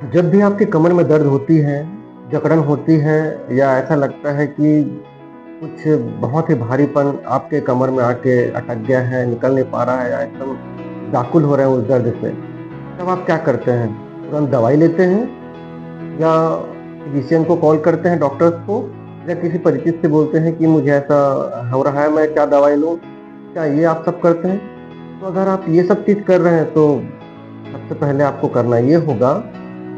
जब भी आपकी कमर में दर्द होती है, जकड़न होती है या ऐसा लगता है कि कुछ बहुत ही भारीपन आपके कमर में आके अटक गया है, निकल नहीं पा रहा है या एकदम व्याकुल हो रहे हैं उस दर्द से, तब आप क्या करते हैं? तुरंत दवाई लेते हैं या फिजिशियन को कॉल करते हैं, डॉक्टर्स को, या किसी परिचित से बोलते हैं कि मुझे ऐसा हो रहा है, मैं क्या दवाई लूँ? क्या ये आप सब करते हैं? तो अगर आप ये सब चीज़ कर रहे हैं तो सबसे पहले आपको करना ये होगा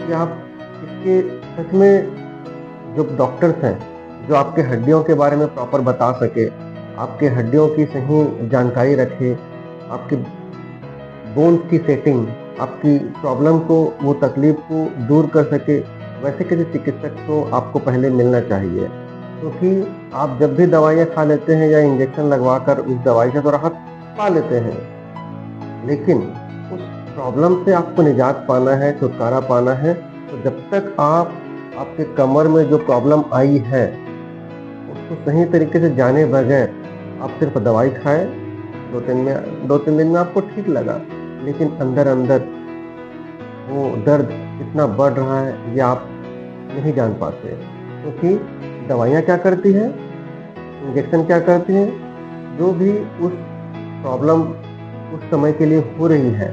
कि आप इसके सच में जो डॉक्टर्स हैं, जो आपके हड्डियों के बारे में प्रॉपर बता सके, आपके हड्डियों की सही जानकारी रखे, आपकी बोन्स की सेटिंग, आपकी प्रॉब्लम को, वो तकलीफ को दूर कर सके, वैसे किसी चिकित्सक को आपको पहले मिलना चाहिए। क्योंकि आप जब भी दवाइयाँ खा लेते हैं या इंजेक्शन लगवाकर उस दवाई से तो राहत पा लेते हैं, लेकिन उस प्रॉब्लम से आपको निजात पाना है, छुटकारा पाना है, तो जब तक आपके कमर में जो प्रॉब्लम आई है, उसको सही तरीके से जाने बगैर आप सिर्फ दवाई खाएँ, 2-3 दिन में आपको ठीक लगा, लेकिन अंदर-अंदर वो दर्द इतना बढ़ रहा है, ये आप नहीं जान पाते। क्योंकि दवाइयाँ क्या करती हैं, इंजेक्शन क्या करती हैं, जो भी उस प्रॉब्लम उस समय के लिए हो रही है,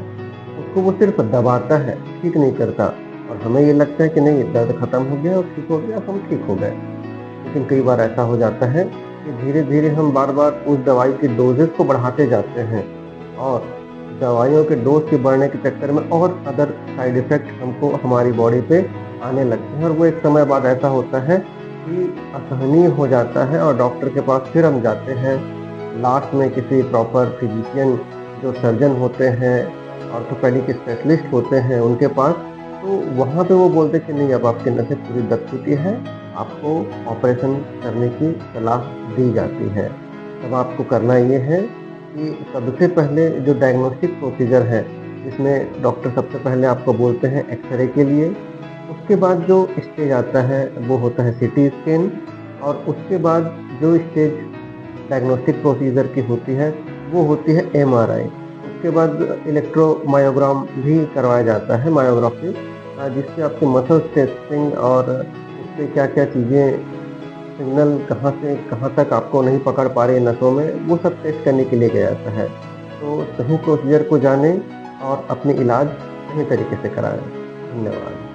उसको वो सिर्फ दबाता है, ठीक नहीं करता। और हमें ये लगता है कि नहीं, दर्द खत्म हो गया और ठीक हो गया, अब हम ठीक हो गए। लेकिन कई बार ऐसा हो जाता है कि धीरे-धीरे हम बार-बार उस दवाई की डोज़ेज़ को बढ़ाते जाते हैं और दवाइयों के डोज़ के बढ़ने के चक्कर में और अदर साइड इफ़ेक्ट हमको हमारी बॉडी पे आने लगते हैं, और वो एक समय बाद ऐसा होता है कि असहनीय हो जाता है और डॉक्टर के पास फिर हम जाते हैं। लास्ट में किसी प्रॉपर फिजिशियन, जो सर्जन होते हैं, ऑर्थोपेडिक स्पेशलिस्ट होते हैं, उनके पास, तो वहाँ पे वो बोलते हैं कि नहीं, अब आपकी नसें पूरी दब चुकी हैं, आपको ऑपरेशन करने की सलाह दी जाती है। तब आपको करना ये है कि सबसे पहले जो डायग्नोस्टिक प्रोसीजर है, जिसमें डॉक्टर सबसे पहले आपको बोलते हैं एक्स-रे के लिए, उसके बाद जो स्टेज आता है वो होता है सीटी स्कैन, और उसके बाद जो स्टेज डायग्नोस्टिक प्रोसीजर की होती है वो होती है एमआरआई। उसके बाद इलेक्ट्रोमायोग्राम भी करवाया जाता है, मायोग्राफी, जिससे आपके मसल्स टेस्टिंग और उससे क्या-क्या चीज़ें, सिग्नल कहाँ से कहाँ तक आपको नहीं पकड़ पा रही है नसों में, वो सब टेस्ट करने के लिए किया जाता है। तो सही प्रोसीजर को जानें और अपनी इलाज सही तरीके से कराएँ। धन्यवाद।